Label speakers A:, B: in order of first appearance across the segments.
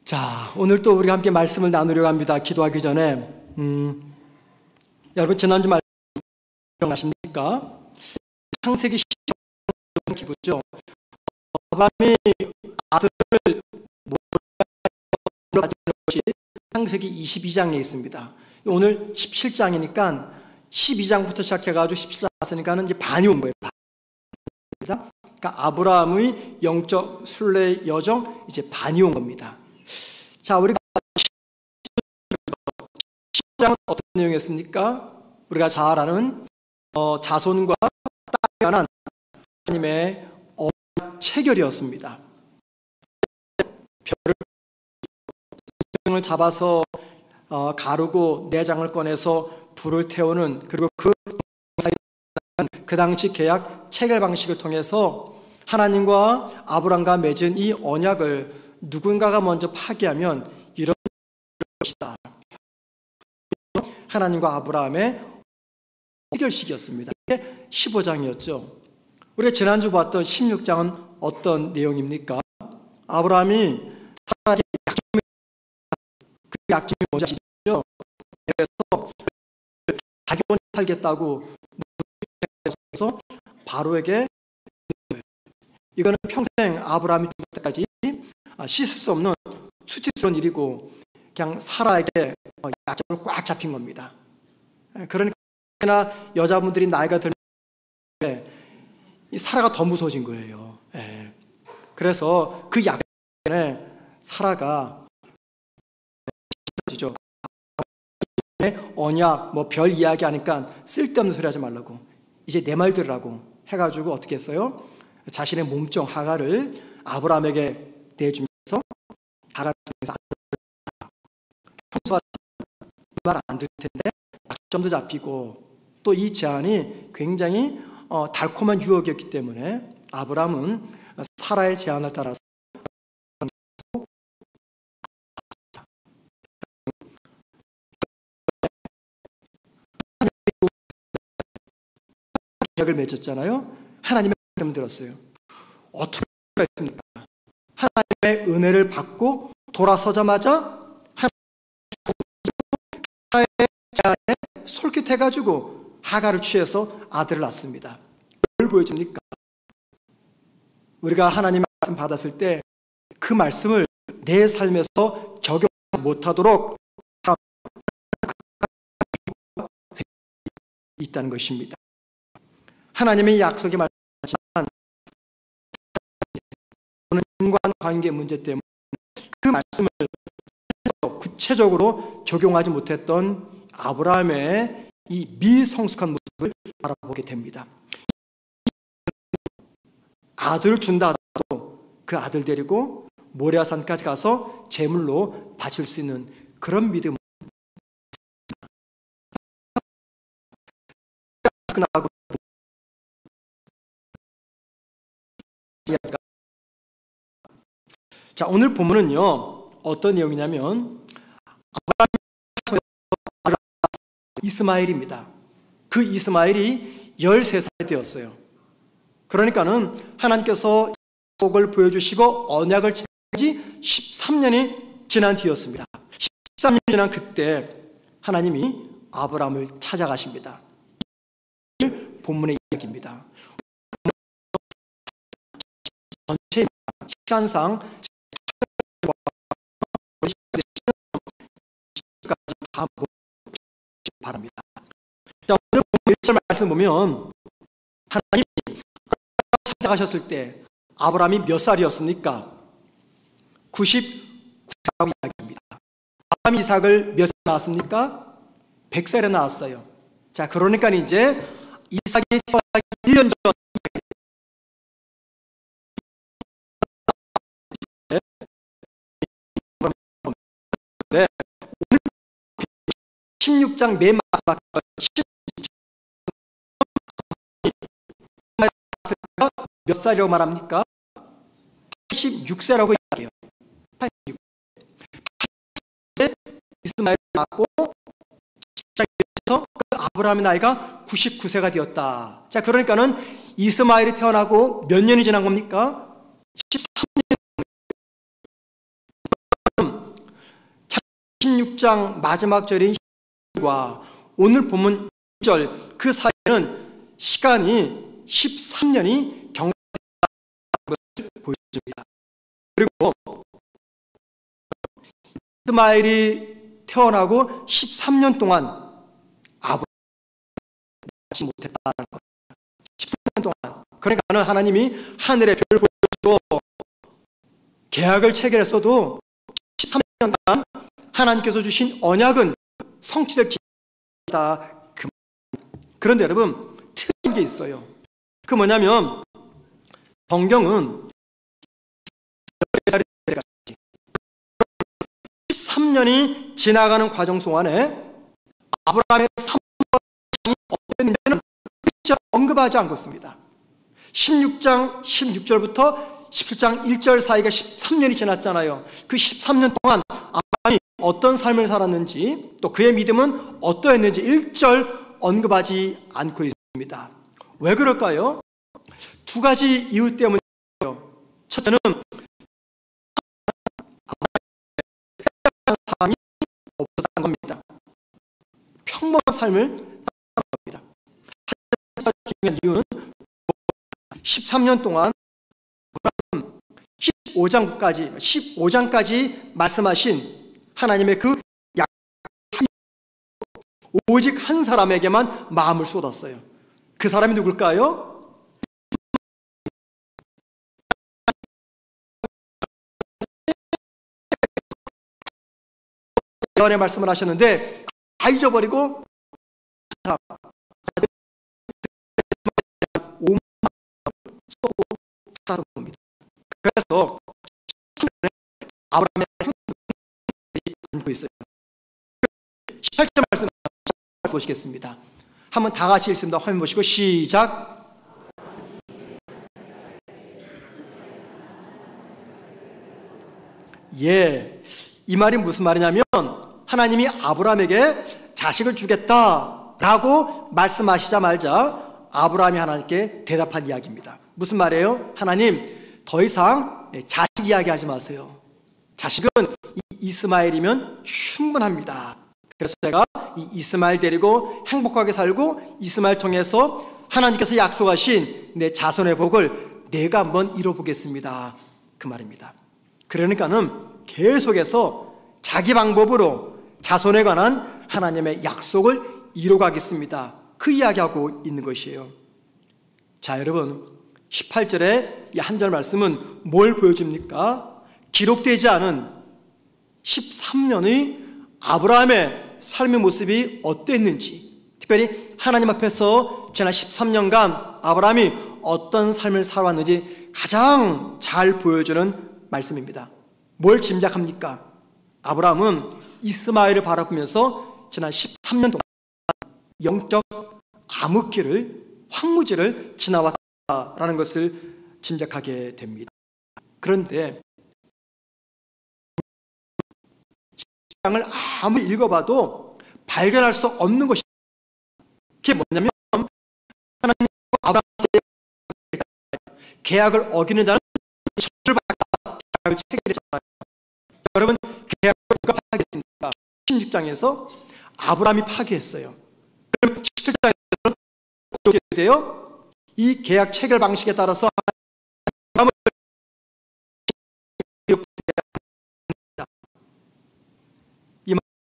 A: 자, 오늘 또 우리가 함께 말씀을 나누려고 합니다. 기도하기 전에 여러분 지난주 말씀 기억나십니까? 창세기 10장 기부죠. 아브라함이 아들을 가진 것이 창세기 22장에 있습니다. 오늘 17장이니까 12장부터 시작해가지고 17장 왔으니까는 이제 반이 온 거예요. 그러니까 아브라함의 영적 순례 여정 이제 반이 온 겁니다. 자, 우리가 10장은 어떤 내용이었습니까? 우리가 잘 아는 자손과 딸에 관한 하나님의 체결이었습니다. 별을 잡아서 가르고 내장을 꺼내서 불을 태우는, 그리고 그 당시 계약 체결 방식을 통해서 하나님과 아브람과 맺은 이 언약을 누군가가 먼저 파기하면 이런 것이다. 하나님과 아브라함의 해결식이었습니다. 이게 15장이었죠. 우리가 지난주 봤던 16장은 어떤 내용입니까? 아브라함이 사라에게 약점이, 그 약점이 뭔지 아시죠? 그래서 자기 혼자 살겠다고 해서 바로에게, 이거는 평생 아브라함이 죽을 때까지 씻을 수 없는 수치스러운 일이고 그냥 사라에게 약점을 꽉 잡힌 겁니다. 그러니까 여자분들이 나이가 들면 이 사라가 더 무서워진 거예요. 그래서 그 약점에 사라가 언약 뭐 별 이야기 하니까 쓸데없는 소리 하지 말라고, 이제 내 말 들으라고 해가지고 어떻게 했어요? 자신의 몸종 하갈을 아브라함에게 내주면서 하갈을 통해서 평소와 말 안 들을 텐데 약점도 잡히고, 또 이 제안이 굉장히 달콤한 유혹이었기 때문에 아브라함은 사라의 제안을 따라서 계약을 맺었잖아요. 하나님의 말씀 들었어요. 어떻게 했습니까? 하나님의 은혜를 받고 돌아서자마자 하나님의 제안에 솔깃해가지고 하갈을 취해서 아들을 낳습니다. 뭘 보여줍니까? 우리가 하나님의 말씀 받았을 때 그 말씀을 내 삶에서 적용 못하도록 있다는 것입니다. 하나님의 약속이 말하지만 인간관계 문제 때문에 그 말씀을 구체적으로 적용하지 못했던 아브라함의 이 미성숙한 모습을 알아보게 됩니다. 아들을 준다 하더라도 그 아들 데리고 모리아산까지 가서 제물로 바칠 수 있는 그런 믿음을 자, 오늘 본문은요 어떤 내용이냐면 아브라함이 이스마엘입니다. 그 이스마엘이 13살이 되었어요. 그러니까는 하나님께서 약속을 보여주시고 언약을 체결한 지 13년이 지난 뒤였습니다. 13년이 지난 그때 하나님이 아브라함을 찾아가십니다. 본문의 이야기입니다. 전체 시간상 바랍니다. 자, 오늘 1절 말씀 보면 하나님이 찾아가셨을 때 아브라함이 몇 살이었습니까? 99세라고 이야기합니다. 아브라함이 이삭을 몇 살에 낳았습니까? 100살에 낳았어요. 자, 그러니까 이제 이삭이 태어나기 1년 전 네, 오늘 16장 맨 마지막 몇 살이라고 말합니까? 86세라고 이야기해요. 86세. 이스마엘을 낳고 10장에서 아브라함의 나이가 99세가 되었다. 자, 그러니까는 이스마엘이 태어나고 몇 년이 지난 겁니까? 13년. 16장 마지막 절인 과 오늘 본문 1절 그 사이에는 시간이 13년이 경과된 것을 보여줍니다. 그리고 이스마엘이 태어나고 13년 동안 아브라함이 낳지 못했다는 것. 13년 동안. 그러니까는 하나님이 하늘의 별을 보여주고 계약을 체결했어도 13년간 하나님께서 주신 언약은 성취될 기회다. 그런데 여러분 특이한 게 있어요. 그 뭐냐면 성경은 13년이 지나가는 과정 동안에 아브라함의 삶과 어땠는지는 언급하지 않고 있습니다. 16장 16절부터 17장 1절 사이가 13년이 지났잖아요. 그 13년 동안 아브라함이 어떤 삶을 살았는지 또 그의 믿음은 어떠했는지 1절 언급하지 않고 있습니다. 왜 그럴까요? 두 가지 이유 때문이에요. 첫째는 사람이 없었다는 겁니다. 평범한 삶을 살았다는 겁니다. 가장 중요한 이유는 13년 동안 15장까지 말씀하신 하나님의 그 약 오직 한 사람에게만 마음을 쏟았어요. 그 사람이 누굴까요? 예언의 말씀을 하셨는데 다 잊어버리고 쏟고 살았던 겁니다. 그래서 아브라함의 행동이 않고 있어요. 18절 말씀 보시겠습니다. 한번 다 같이 읽습니다. 화면 보시고 시작. 예, 이 말이 무슨 말이냐면 하나님이 아브라함에게 자식을 주겠다라고 말씀하시자마자 아브라함이 하나님께 대답한 이야기입니다. 무슨 말이에요? 하나님, 더 이상 자식 이야기하지 마세요. 자식은 이스마엘이면 충분합니다. 그래서 제가 이 이스마엘 데리고 행복하게 살고 이스마엘 통해서 하나님께서 약속하신 내 자손의 복을 내가 한번 이뤄보겠습니다. 그 말입니다. 그러니까는 계속해서 자기 방법으로 자손에 관한 하나님의 약속을 이뤄가겠습니다. 그 이야기하고 있는 것이에요. 자, 여러분 18절의 이 한 절 말씀은 뭘 보여줍니까? 기록되지 않은 13년의 아브라함의 삶의 모습이 어땠는지, 특별히 하나님 앞에서 지난 13년간 아브라함이 어떤 삶을 살아왔는지 가장 잘 보여주는 말씀입니다. 뭘 짐작합니까? 아브라함은 이스마엘을 바라보면서 지난 13년 동안 영적 암흑기를, 황무지를 지나왔다라는 것을 짐작하게 됩니다. 그런데 을 아무리 읽어봐도 발견할 수 없는 것이, 그게 뭐냐면 하나님과 아브라함의 계약을 어기는 자는 저주를 받겠다 계약을 체결했잖아요. 여러분, 계약을 누가 파기했습니까? 16장에서 아브라함이 파기했어요. 그럼 17장에서는 어떻게 돼요? 이 계약 체결 방식에 따라서 아브라함을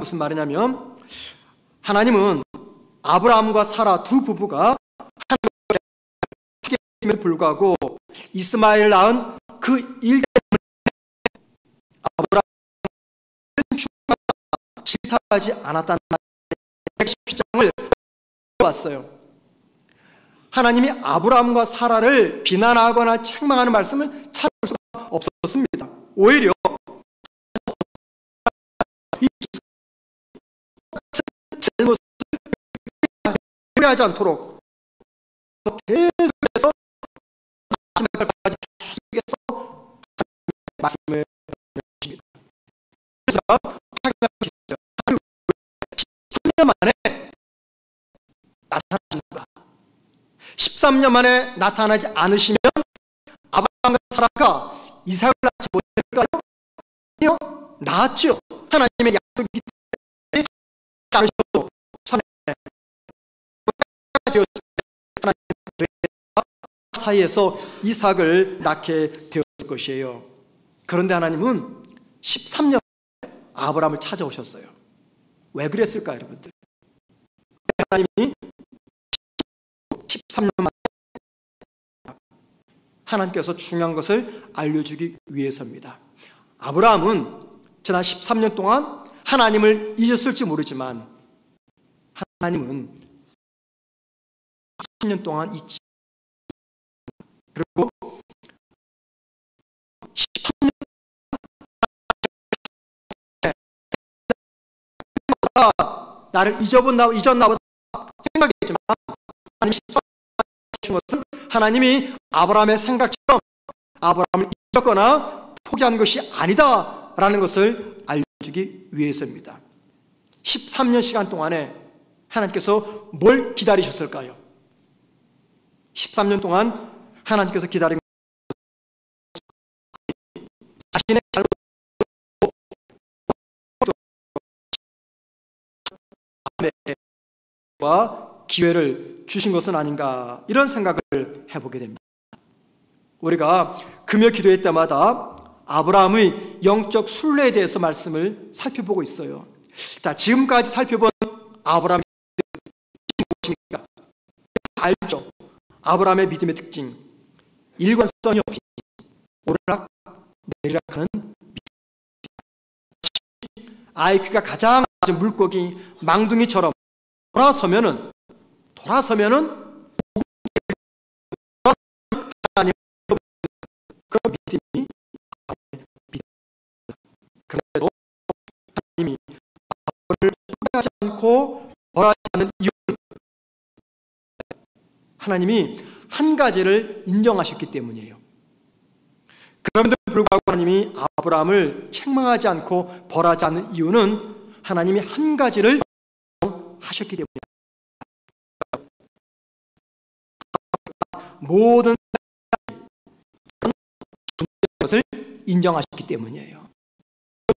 A: 무슨 말이냐면 하나님은 아브라함과 사라 두 부부가 하나님께 파기했음에 불구하고 이스마엘 낳은 그 일 때문에 아브라함은 질타하지 않았다는 110장을 왔어요. 하나님이 아브라함과 사라를 비난하거나 책망하는 말씀을 찾을 수가 없었습니다. 오히려 잘못을 하지 않도록 계속해서 마지막까지 계속해서 말씀을 주십니다. 그래서 13년 만에 나타나신다. 13년 만에 나타나지 않으시면 아브라함과 사라가 이삭을 낳지 못했을까요? 아니요, 낳았죠. 하나님의 약속이기 않으셔도 사이에서 이삭을 낳게 되었을 것이에요. 그런데 하나님은 13년 아브라함을 찾아오셨어요. 왜 그랬을까요, 여러분들? 하나님이 13년 만에 하나님께서 중요한 것을 알려주기 위해서입니다. 아브라함은 지난 13년 동안 하나님을 잊었을지 모르지만 하나님은 10년 동안 잊지, 그리고 13년 나를 잊었나 보다 생각했지만 하나님 13년 준 것은 하나님이 아브라함의 생각처럼 아브라함을 잊었거나 포기한 것이 아니다라는 것을 알려주기 위해서입니다. 13년 시간 동안에 하나님께서 뭘 기다리셨을까요? 13년 동안 하나님께서 기다린 자신의 잘못과 기회를 주신 것은 아닌가, 이런 생각을 해보게 됩니다. 우리가 금요 기도회 때마다 아브라함의 영적 순례에 대해서 말씀을 살펴보고 있어요. 자, 지금까지 살펴본 아브라함의 무엇입니까? 알죠? 아브라함의 믿음의 특징, 일관성이 없이 오르락 내리락하는 IQ가 가장 낮은 물고기 망둥이처럼 돌아서면은 그런 믿음이, 그래도 하나님이 아브라함을 포기하지 않고 벌하지 않는 이유는 하나님이 한 가지를 인정하셨기 때문이에요. 그럼에도 불구하고 하나님이 아브라함을 책망하지 않고 벌하지 않는 이유는 하나님이 한 가지를 하셨기 때문이에요. 모든 것을 인정하셨기 때문이에요.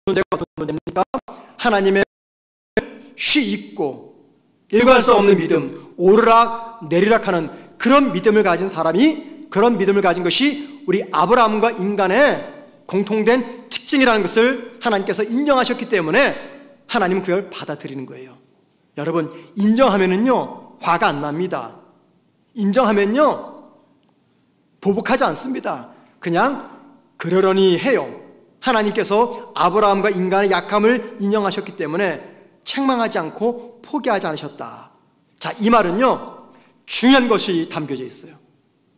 A: 존재가 어떤 존재입니까? 하나님의 쉬 있고 일관성 없는 믿음, 오르락 내리락하는 그런 믿음을 가진 사람이, 그런 믿음을 가진 것이 우리 아브라함과 인간의 공통된 특징이라는 것을 하나님께서 인정하셨기 때문에 하나님은 그걸 받아들이는 거예요. 여러분, 인정하면은요 화가 안 납니다. 인정하면요 보복하지 않습니다. 그냥 그러려니 해요. 하나님께서 아브라함과 인간의 약함을 인정하셨기 때문에 책망하지 않고 포기하지 않으셨다. 자, 이 말은요 중요한 것이 담겨져 있어요.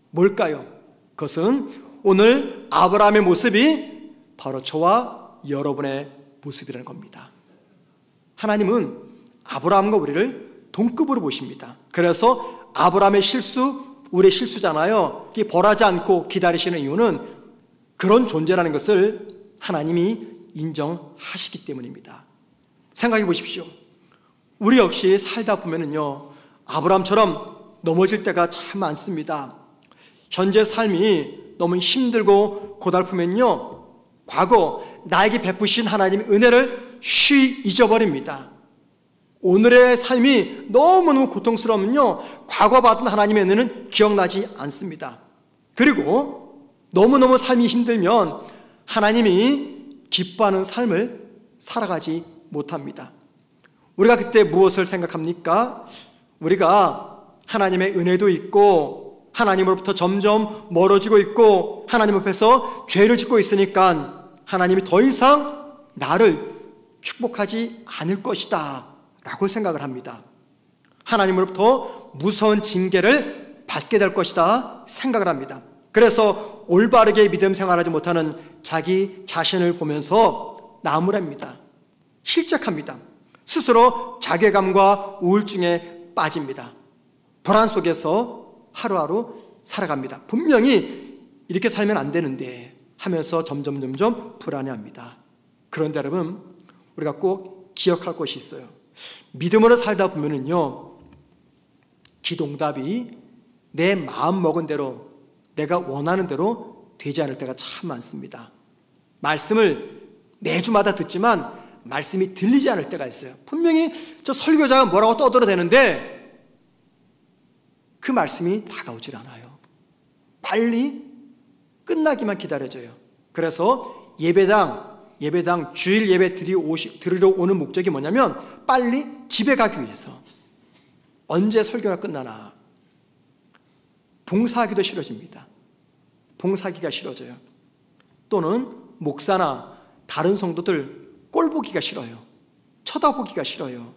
A: 뭘까요? 그것은 오늘 아브라함의 모습이 바로 저와 여러분의 모습이라는 겁니다. 하나님은 아브라함과 우리를 동급으로 보십니다. 그래서 아브라함의 실수, 우리의 실수잖아요. 벌하지 않고 기다리시는 이유는 그런 존재라는 것을 하나님이 인정하시기 때문입니다. 생각해 보십시오. 우리 역시 살다 보면은요 아브라함처럼 넘어질 때가 참 많습니다. 현재 삶이 너무 힘들고 고달프면요 과거 나에게 베푸신 하나님의 은혜를 쉬 잊어버립니다. 오늘의 삶이 너무너무 고통스러우면요 과거 받은 하나님의 은혜는 기억나지 않습니다. 그리고 너무너무 삶이 힘들면 하나님이 기뻐하는 삶을 살아가지 못합니다. 우리가 그때 무엇을 생각합니까? 우리가 하나님의 은혜도 있고 하나님으로부터 점점 멀어지고 있고 하나님 앞에서 죄를 짓고 있으니까 하나님이 더 이상 나를 축복하지 않을 것이다 라고 생각을 합니다. 하나님으로부터 무서운 징계를 받게 될 것이다 생각을 합니다. 그래서 올바르게 믿음 생활하지 못하는 자기 자신을 보면서 나무랍니다. 실책합니다. 스스로 자괴감과 우울증에 빠집니다. 불안 속에서 하루하루 살아갑니다. 분명히 이렇게 살면 안 되는데 하면서 점점 불안해합니다. 그런데 여러분, 우리가 꼭 기억할 것이 있어요. 믿음으로 살다 보면은요 기도응답이 내 마음 먹은 대로, 내가 원하는 대로 되지 않을 때가 참 많습니다. 말씀을 매주마다 듣지만 말씀이 들리지 않을 때가 있어요. 분명히 저 설교자가 뭐라고 떠들어대는데 그 말씀이 다가오질 않아요. 빨리 끝나기만 기다려져요. 그래서 예배당 주일 예배 들으러 오는 목적이 뭐냐면 빨리 집에 가기 위해서. 언제 설교가 끝나나. 봉사하기도 싫어집니다. 봉사하기가 싫어져요. 또는 목사나 다른 성도들 꼴보기가 싫어요. 쳐다보기가 싫어요.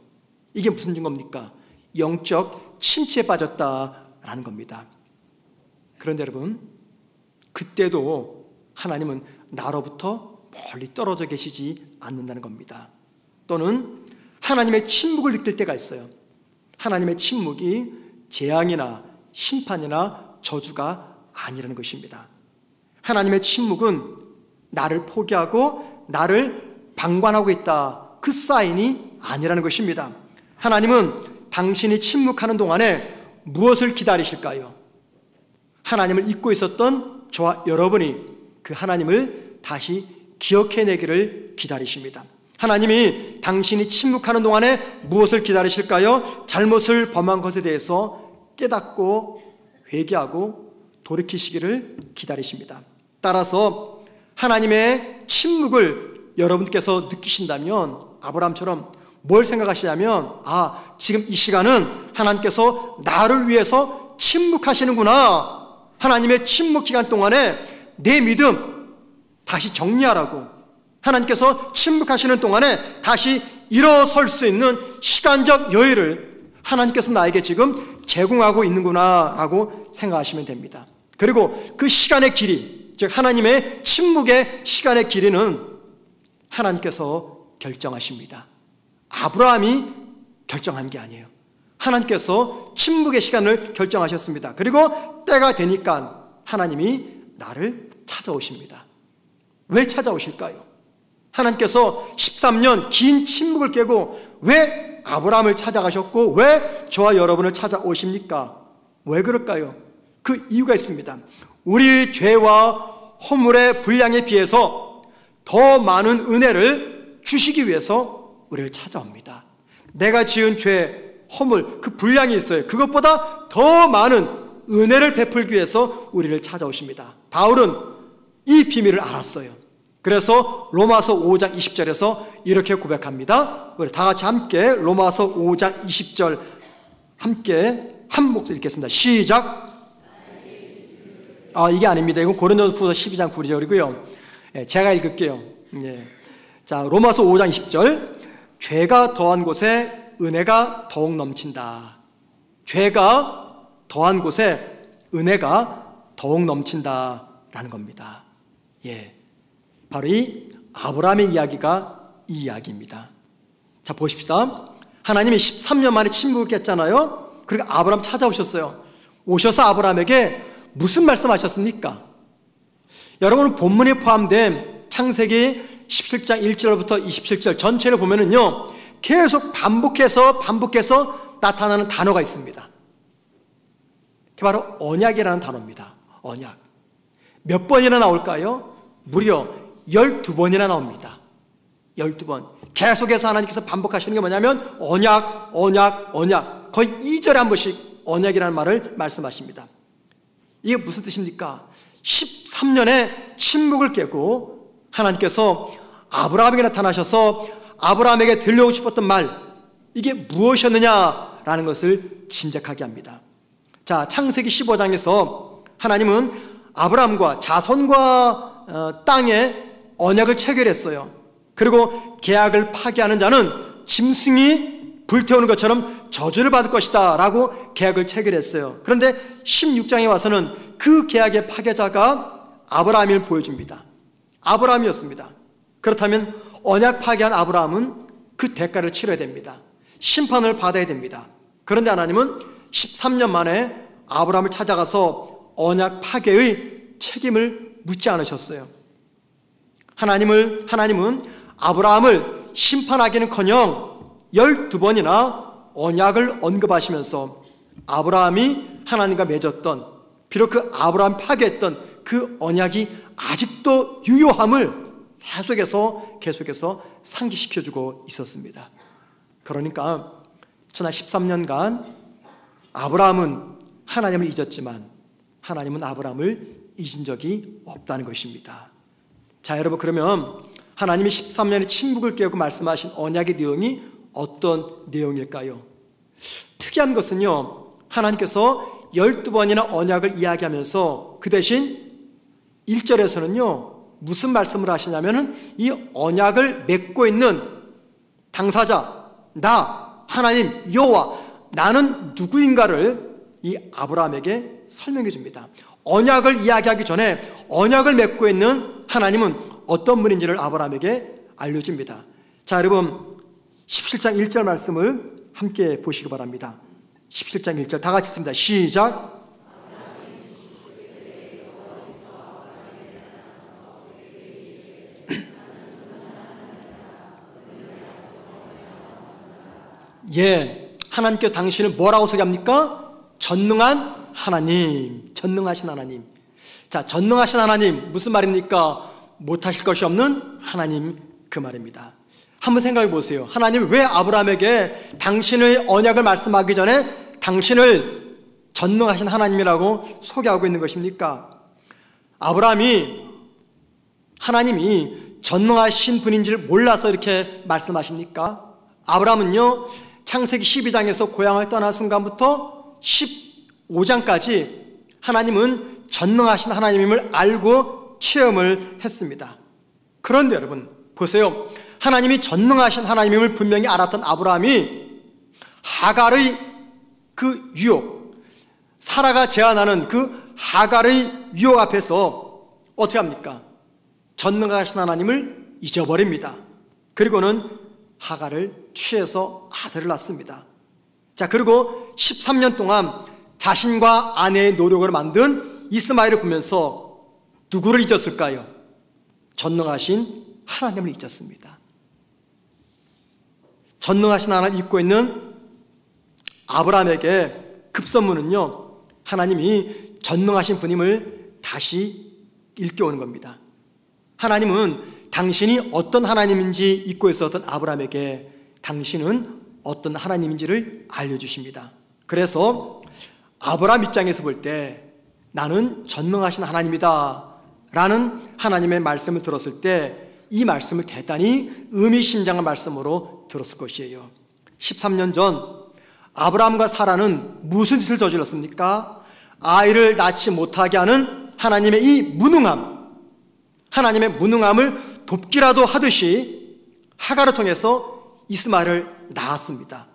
A: 이게 무슨 증거입니까? 영적 침체에 빠졌다라는 겁니다. 그런데 여러분, 그때도 하나님은 나로부터 멀리 떨어져 계시지 않는다는 겁니다. 또는 하나님의 침묵을 느낄 때가 있어요. 하나님의 침묵이 재앙이나 심판이나 저주가 아니라는 것입니다. 하나님의 침묵은 나를 포기하고 나를 방관하고 있다, 그 사인이 아니라는 것입니다. 하나님은 당신이 침묵하는 동안에 무엇을 기다리실까요? 하나님을 잊고 있었던 저와 여러분이 그 하나님을 다시 기억해내기를 기다리십니다. 하나님이 당신이 침묵하는 동안에 무엇을 기다리실까요? 잘못을 범한 것에 대해서 깨닫고 회개하고 돌이키시기를 기다리십니다. 따라서 하나님의 침묵을 여러분께서 느끼신다면 아브라함처럼 뭘 생각하시냐면, 지금 이 시간은 하나님께서 나를 위해서 침묵하시는구나. 하나님의 침묵 기간 동안에 내 믿음 다시 정리하라고, 하나님께서 침묵하시는 동안에 다시 일어설 수 있는 시간적 여유를 하나님께서 나에게 지금 제공하고 있는구나 라고 생각하시면 됩니다. 그리고 그 시간의 길이, 즉 하나님의 침묵의 시간의 길이는 하나님께서 결정하십니다. 아브라함이 결정한 게 아니에요. 하나님께서 침묵의 시간을 결정하셨습니다. 그리고 때가 되니까 하나님이 나를 찾아오십니다. 왜 찾아오실까요? 하나님께서 13년 긴 침묵을 깨고 왜 아브라함을 찾아가셨고 왜 저와 여러분을 찾아오십니까? 왜 그럴까요? 그 이유가 있습니다. 우리 죄와 허물의 분량에 비해서 더 많은 은혜를 주시기 위해서 우리를 찾아옵니다. 내가 지은 죄, 허물, 그 분량이 있어요. 그것보다 더 많은 은혜를 베풀기 위해서 우리를 찾아오십니다. 바울은 이 비밀을 알았어요. 그래서 로마서 5장 20절에서 이렇게 고백합니다. 우리 다 같이 함께 로마서 5장 20절 함께 한 목소리 읽겠습니다. 시작. 이게 아닙니다. 이건 고린도후서 12장 9절이고요. 제가 읽을게요. 자, 로마서 5장 20절. 죄가 더한 곳에 은혜가 더욱 넘친다. 죄가 더한 곳에 은혜가 더욱 넘친다라는 겁니다. 바로 이 아브라함의 이야기가 이 이야기입니다. 자, 보십시다. 하나님이 13년 만에 침묵을 깼잖아요. 그리고 아브라함 찾아오셨어요. 오셔서 아브라함에게 무슨 말씀하셨습니까? 여러분, 본문에 포함된 창세기 17장 1절부터 27절 전체를 보면은요, 계속 반복해서 나타나는 단어가 있습니다. 그게 바로 언약이라는 단어입니다. 언약. 몇 번이나 나올까요? 무려 12번이나 나옵니다. 12번. 계속해서 하나님께서 반복하시는 게 뭐냐면 언약. 거의 2절에 한 번씩 언약이라는 말을 말씀하십니다. 이게 무슨 뜻입니까? 13년의 침묵을 깨고 하나님께서 아브라함에게 나타나셔서 아브라함에게 들려오고 싶었던 말, 이게 무엇이었느냐라는 것을 짐작하게 합니다. 자, 창세기 15장에서 하나님은 아브라함과 자손과 땅에 언약을 체결했어요. 그리고 계약을 파기하는 자는 짐승이 불태우는 것처럼 저주를 받을 것이다 라고 계약을 체결했어요. 그런데 16장에 와서는 그 계약의 파괴자가 아브라함을 보여줍니다. 아브라함이었습니다. 그렇다면 언약 파괴한 아브라함은 그 대가를 치러야 됩니다. 심판을 받아야 됩니다. 그런데 하나님은 13년 만에 아브라함을 찾아가서 언약 파괴의 책임을 묻지 않으셨어요. 하나님은 아브라함을 심판하기는커녕 12번이나 언약을 언급하시면서 아브라함이 하나님과 맺었던, 비록 그 아브라함 파괴했던 그 언약이 아직도 유효함을 계속해서 상기시켜주고 있었습니다. 그러니까 지난 13년간 아브라함은 하나님을 잊었지만 하나님은 아브라함을 잊은 적이 없다는 것입니다. 자, 여러분, 그러면 하나님이 13년의 침묵을 깨우고 말씀하신 언약의 내용이 어떤 내용일까요? 특이한 것은요, 하나님께서 12번이나 언약을 이야기하면서 그 대신 1절에서는요 무슨 말씀을 하시냐면은 이 언약을 맺고 있는 당사자, 나 하나님 여호와, 나는 누구인가를 이 아브라함에게 설명해 줍니다. 언약을 이야기하기 전에 언약을 맺고 있는 하나님은 어떤 분인지를 아브라함에게 알려줍니다. 자, 여러분 17장 1절 말씀을 함께 보시기 바랍니다. 17장 1절 다 같이 읽습니다. 시작. 예, 하나님께서 당신을 뭐라고 소개합니까? 전능한 하나님, 전능하신 하나님. 자, 전능하신 하나님 무슨 말입니까? 못하실 것이 없는 하나님, 그 말입니다. 한번 생각해 보세요. 하나님이 왜 아브라함에게 당신의 언약을 말씀하기 전에 당신을 전능하신 하나님이라고 소개하고 있는 것입니까? 하나님이 전능하신 분인지를 몰라서 이렇게 말씀하십니까? 아브라함은요, 창세기 12장에서 고향을 떠난 순간부터 15장까지 하나님은 전능하신 하나님임을 알고 체험을 했습니다. 그런데 여러분 보세요. 하나님이 전능하신 하나님임을 분명히 알았던 아브라함이 하갈의 그 유혹, 사라가 제안하는 그 하갈의 유혹 앞에서 어떻게 합니까? 전능하신 하나님을 잊어버립니다. 그리고는 하갈을 취해서 아들을 낳습니다. 자, 그리고 13년 동안 자신과 아내의 노력으로 만든 이스마엘을 보면서 누구를 잊었을까요? 전능하신 하나님을 잊었습니다. 전능하신 하나님을 잊고 있는 아브라함에게 급선무는요, 하나님이 전능하신 분임을 다시 일깨우는 겁니다. 하나님은 당신이 어떤 하나님인지 잊고 있었던 아브라함에게 당신은 어떤 하나님인지를 알려주십니다. 그래서 아브라함 입장에서 볼 때 나는 전능하신 하나님이다 라는 하나님의 말씀을 들었을 때 이 말씀을 대단히 의미심장한 말씀으로 들었을 것이에요. 13년 전 아브라함과 사라는 무슨 짓을 저질렀습니까? 아이를 낳지 못하게 하는 하나님의 이 무능함, 하나님의 무능함을 돕기라도 하듯이 하갈을 통해서 이스마엘을 낳았습니다.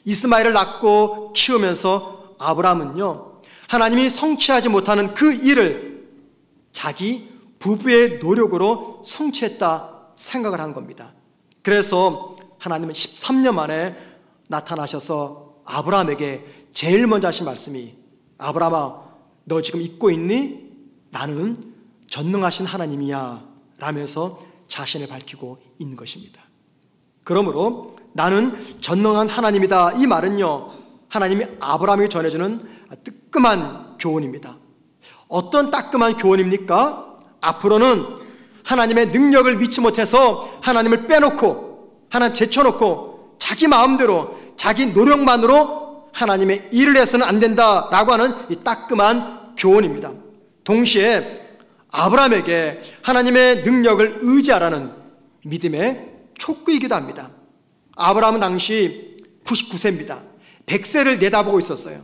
A: 이스마엘을 낳고 키우면서 아브라함은요, 하나님이 성취하지 못하는 그 일을 자기 부부의 노력으로 성취했다 생각을 한 겁니다. 그래서 하나님은 13년 만에 나타나셔서 아브라함에게 제일 먼저 하신 말씀이, 아브라함아, 너 지금 잊고 있니? 나는 전능하신 하나님이야 라면서 자신을 밝히고 있는 것입니다. 그러므로 나는 전능한 하나님이다, 이 말은요, 하나님이 아브라함에게 전해주는 뜨끔한 교훈입니다. 어떤 따끔한 교훈입니까? 앞으로는 하나님의 능력을 믿지 못해서 하나님을 빼놓고 하나님 제쳐놓고 자기 마음대로 자기 노력만으로 하나님의 일을 해서는 안 된다라고 하는 이 따끔한 교훈입니다. 동시에 아브라함에게 하나님의 능력을 의지하라는 믿음의 촉구이기도 합니다. 아브라함은 당시 99세입니다. 100세를 내다보고 있었어요.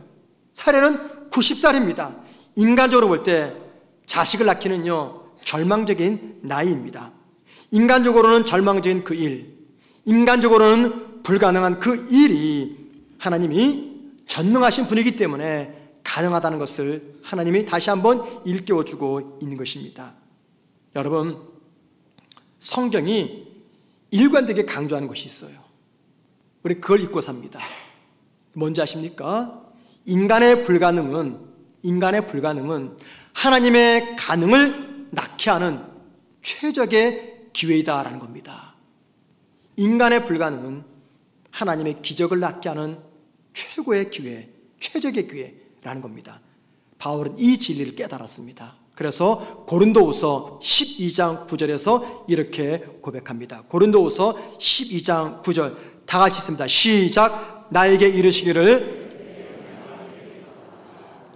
A: 사례는 90살입니다. 인간적으로 볼 때 자식을 낳기는요, 절망적인 나이입니다. 인간적으로는 절망적인 그 일, 인간적으로는 불가능한 그 일이 하나님이 전능하신 분이기 때문에 가능하다는 것을 하나님이 다시 한번 일깨워주고 있는 것입니다. 여러분, 성경이 일관되게 강조하는 것이 있어요. 우리 그걸 잊고 삽니다. 뭔지 아십니까? 인간의 불가능은 하나님의 가능을 낳게 하는 최적의 기회이다라는 겁니다. 인간의 불가능은 하나님의 기적을 낳게 하는 최고의 기회, 최적의 기회라는 겁니다. 바울은 이 진리를 깨달았습니다. 그래서 고린도후서 12장 9절에서 이렇게 고백합니다. 고린도후서 12장 9절 다 같이 있습니다. 시작. 나에게 이르시기를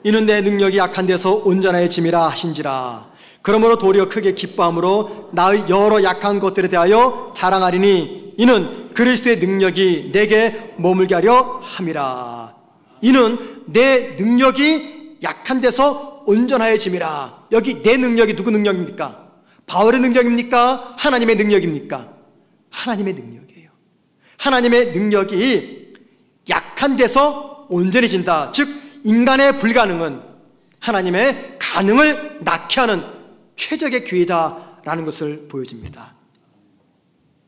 A: 이는 내 능력이 약한 데서 온전해짐이라 하신지라. 그러므로 도리어 크게 기뻐함으로 나의 여러 약한 것들에 대하여 자랑하리니 이는 그리스도의 능력이 내게 머물게 하려 함이라. 이는 내 능력이 약한 데서 온전해짐이라. 여기 내 능력이 누구 능력입니까? 바울의 능력입니까? 하나님의 능력입니까? 하나님의 능력이에요. 하나님의 능력이 약한 데서 온전해진다. 즉 인간의 불가능은 하나님의 가능을 낳게 하는 최적의 기회다라는 것을 보여줍니다.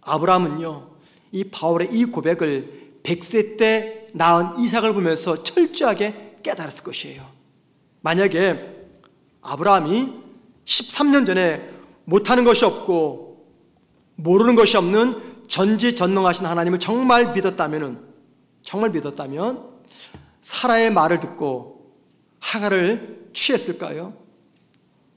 A: 아브라함은요, 이 바울의 이 고백을 100세 때 낳은 이삭을 보면서 철저하게 깨달았을 것이에요. 만약에 아브라함이 13년 전에 못하는 것이 없고 모르는 것이 없는 전지전능하신 하나님을 정말 믿었다면 사라의 말을 듣고 하갈을 취했을까요?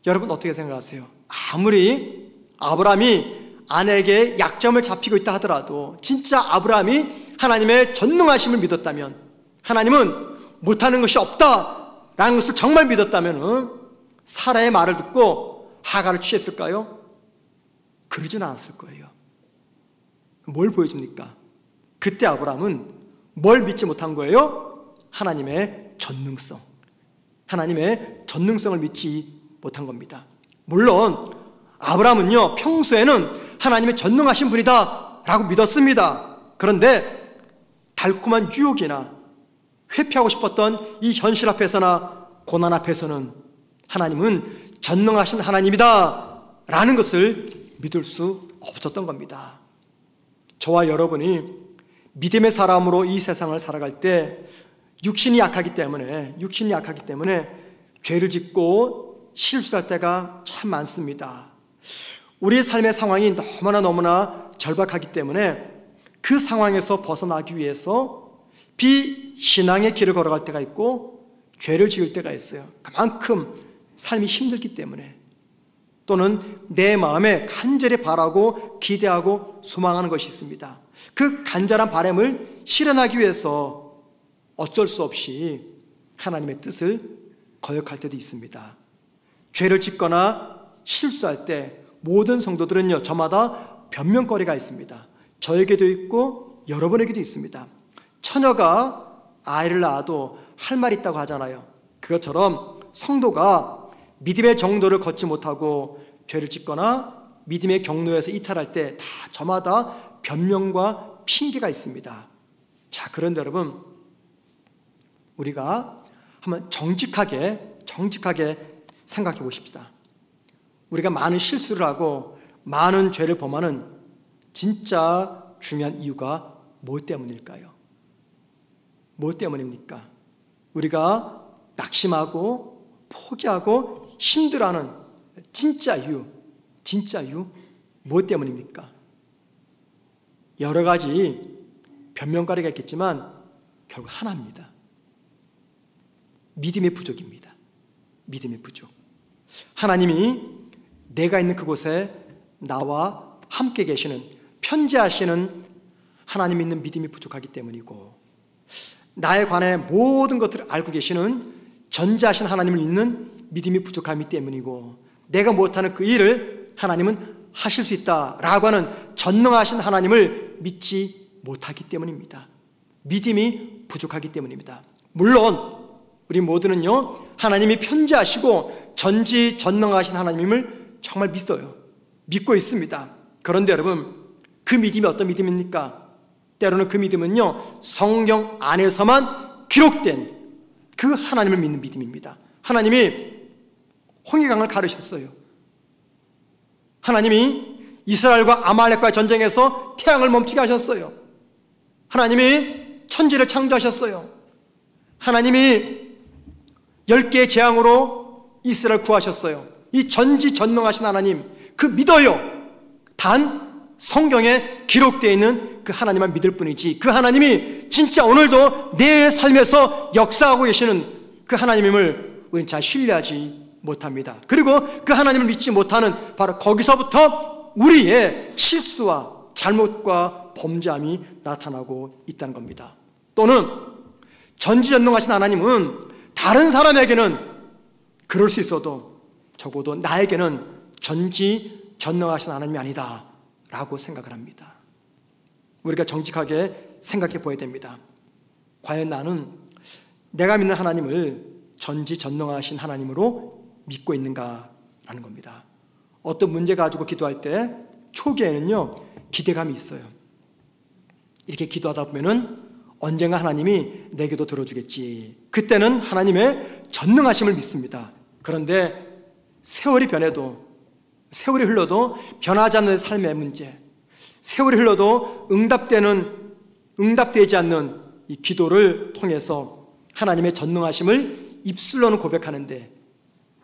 A: 여러분 어떻게 생각하세요? 아무리 아브라함이 아내에게 약점을 잡히고 있다 하더라도 진짜 아브라함이 하나님의 전능하심을 믿었다면, 하나님은 못하는 것이 없다라는 것을 정말 믿었다면 사라의 말을 듣고 하갈을 취했을까요? 그러진 않았을 거예요. 뭘 보여줍니까? 그때 아브라함은 뭘 믿지 못한 거예요? 하나님의 전능성. 하나님의 전능성을 믿지 못한 겁니다. 물론 아브라함은요, 평소에는 하나님의 전능하신 분이다 라고 믿었습니다. 그런데 달콤한 유혹이나 회피하고 싶었던 이 현실 앞에서나 고난 앞에서는 하나님은 전능하신 하나님이다 라는 것을 믿을 수 없었던 겁니다. 저와 여러분이 믿음의 사람으로 이 세상을 살아갈 때 육신이 약하기 때문에 죄를 짓고 실수할 때가 참 많습니다. 우리의 삶의 상황이 너무나 절박하기 때문에 그 상황에서 벗어나기 위해서 비신앙의 길을 걸어갈 때가 있고 죄를 지을 때가 있어요. 그만큼 삶이 힘들기 때문에, 또는 내 마음에 간절히 바라고 기대하고 소망하는 것이 있습니다. 그 간절한 바람을 실현하기 위해서 어쩔 수 없이 하나님의 뜻을 거역할 때도 있습니다. 죄를 짓거나 실수할 때 모든 성도들은요, 저마다 변명거리가 있습니다. 저에게도 있고 여러분에게도 있습니다. 처녀가 아이를 낳아도 할 말이 있다고 하잖아요. 그것처럼 성도가 믿음의 정도를 걷지 못하고 죄를 짓거나 믿음의 경로에서 이탈할 때 다 저마다 변명과 핑계가 있습니다. 자, 그런데 여러분, 우리가 한번 정직하게 생각해 보십시다. 우리가 많은 실수를 하고 많은 죄를 범하는 진짜 중요한 이유가 뭐 때문일까요? 뭐 때문입니까? 우리가 낙심하고 포기하고 힘들어하는 진짜 이유 뭐 때문입니까? 여러 가지 변명거리가 있겠지만 결국 하나입니다. 믿음의 부족입니다. 믿음의 부족. 하나님이 내가 있는 그곳에 나와 함께 계시는, 편재하시는 하나님 믿는 믿음이 부족하기 때문이고, 나에 관해 모든 것들을 알고 계시는 전지하신 하나님을 믿는 믿음이 부족함이 때문이고, 내가 못하는 그 일을 하나님은 하실 수 있다라고 하는 전능하신 하나님을 믿지 못하기 때문입니다. 믿음이 부족하기 때문입니다. 물론 우리 모두는요, 하나님이 편재하시고 전지전능하신 하나님을 정말 믿어요. 믿고 있습니다. 그런데 여러분, 그 믿음이 어떤 믿음입니까? 때로는 그 믿음은요, 성경 안에서만 기록된 그 하나님을 믿는 믿음입니다. 하나님이 홍해강을 가르셨어요. 하나님이 이스라엘과 아말렉과의 전쟁에서 태양을 멈추게 하셨어요. 하나님이 천지를 창조하셨어요. 하나님이 10개의 재앙으로 이스라엘 구하셨어요. 이 전지전능하신 하나님, 그 믿어요. 단 성경에 기록되어 있는 그 하나님만 믿을 뿐이지, 그 하나님이 진짜 오늘도 내 삶에서 역사하고 계시는 그 하나님임을 우리는 잘 신뢰하지 못합니다. 그리고 그 하나님을 믿지 못하는 바로 거기서부터 우리의 실수와 잘못과 범죄함이 나타나고 있다는 겁니다. 또는 전지전능하신 하나님은 다른 사람에게는 그럴 수 있어도 적어도 나에게는 전지전능하신 하나님이 아니다 라고 생각을 합니다. 우리가 정직하게 생각해 보아야 됩니다. 과연 나는 내가 믿는 하나님을 전지전능하신 하나님으로 믿고 있는가라는 겁니다. 어떤 문제 가지고 기도할 때 초기에는요 기대감이 있어요. 이렇게 기도하다 보면은 언젠가 하나님이 내 기도 들어주겠지. 그때는 하나님의 전능하심을 믿습니다. 그런데 세월이 흘러도 변하지 않는 삶의 문제, 세월이 흘러도 응답되지 않는 이 기도를 통해서 하나님의 전능하심을 입술로는 고백하는데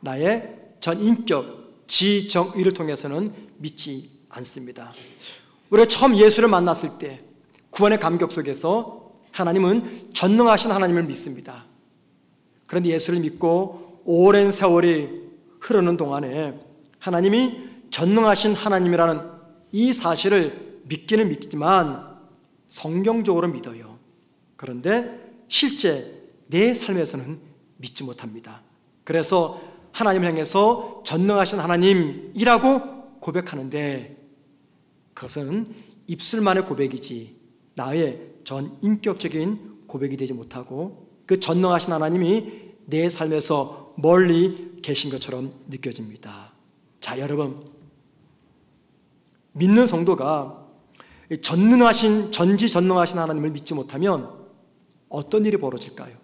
A: 나의 전인격, 지정의를 통해서는 믿지 않습니다. 우리가 처음 예수를 만났을 때 구원의 감격 속에서 하나님은 전능하신 하나님을 믿습니다. 그런데 예수를 믿고 오랜 세월이 흐르는 동안에 하나님이 전능하신 하나님이라는 이 사실을 믿기는 믿지만 성경적으로 믿어요. 그런데 실제 내 삶에서는 믿지 못합니다. 그래서 하나님을 향해서 전능하신 하나님이라고 고백하는데 그것은 입술만의 고백이지 나의 전인격적인 고백이 되지 못하고 그 전능하신 하나님이 내 삶에서 멀리 계신 것처럼 느껴집니다. 자, 여러분, 믿는 성도가 전지전능하신 하나님을 믿지 못하면 어떤 일이 벌어질까요?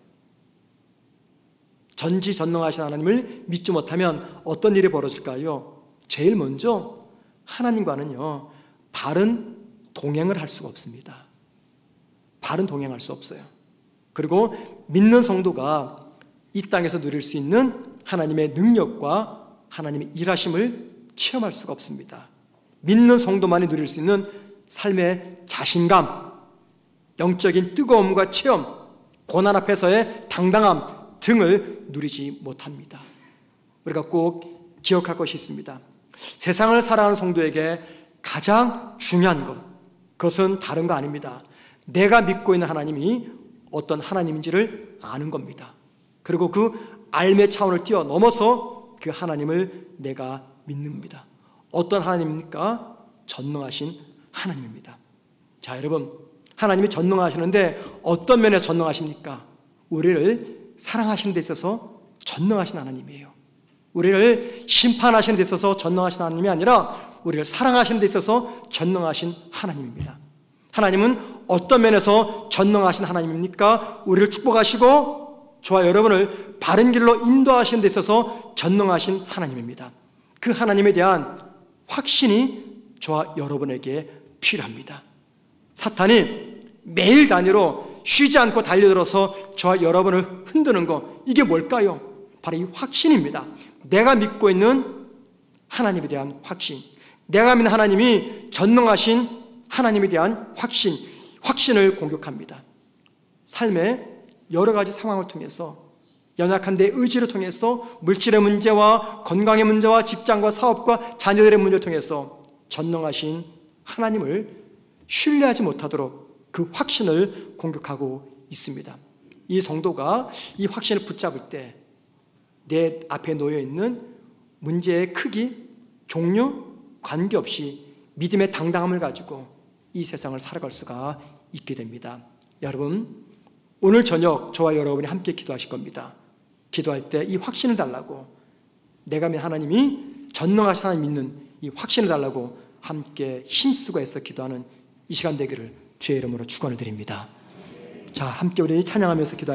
A: 전지전능하신 하나님을 믿지 못하면 어떤 일이 벌어질까요? 제일 먼저 하나님과는요 바른 동행을 할 수가 없습니다. 바른 동행할 수 없어요. 그리고 믿는 성도가 이 땅에서 누릴 수 있는 하나님의 능력과 하나님의 일하심을 체험할 수가 없습니다. 믿는 성도만이 누릴 수 있는 삶의 자신감, 영적인 뜨거움과 체험, 고난 앞에서의 당당함 등을 누리지 못합니다. 우리가 꼭 기억할 것이 있습니다. 세상을 살아가는 성도에게 가장 중요한 것, 그것은 다른 거 아닙니다. 내가 믿고 있는 하나님이 어떤 하나님인지를 아는 겁니다. 그리고 그 알매 차원을 뛰어넘어서 그 하나님을 내가 믿는 겁니다. 어떤 하나님입니까? 전능하신 하나님입니다. 자, 여러분, 하나님이 전능하시는데 어떤 면에서 전능하십니까? 우리를 사랑하시는 데 있어서 전능하신 하나님이에요. 우리를 심판하시는 데 있어서 전능하신 하나님이 아니라 우리를 사랑하시는 데 있어서 전능하신 하나님입니다. 하나님은 어떤 면에서 전능하신 하나님입니까? 우리를 축복하시고 저와 여러분을 바른 길로 인도하시는 데 있어서 전능하신 하나님입니다. 그 하나님에 대한 확신이 저와 여러분에게 필요합니다. 사탄이 매일 단위로 쉬지 않고 달려들어서 저와 여러분을 흔드는 거, 이게 뭘까요? 바로 이 확신입니다. 내가 믿고 있는 하나님에 대한 확신, 내가 믿는 하나님이 전능하신 하나님에 대한 확신을 공격합니다. 삶의 여러 가지 상황을 통해서, 연약한 내 의지를 통해서, 물질의 문제와 건강의 문제와 직장과 사업과 자녀들의 문제를 통해서 전능하신 하나님을 신뢰하지 못하도록 그 확신을 공격하고 있습니다. 이 성도가 이 확신을 붙잡을 때 내 앞에 놓여있는 문제의 크기, 종류, 관계없이 믿음의 당당함을 가지고 이 세상을 살아갈 수가 있게 됩니다. 여러분, 오늘 저녁 저와 여러분이 함께 기도하실 겁니다. 기도할 때 이 확신을 달라고, 내가 믿는 하나님이 전능하신 하나님 믿는 이 확신을 달라고 함께 힘쓰고 애써 기도하는 이 시간 되기를 주의 이름으로 축원을 드립니다. 자, 함께 우리 찬양하면서 기도하겠습니다.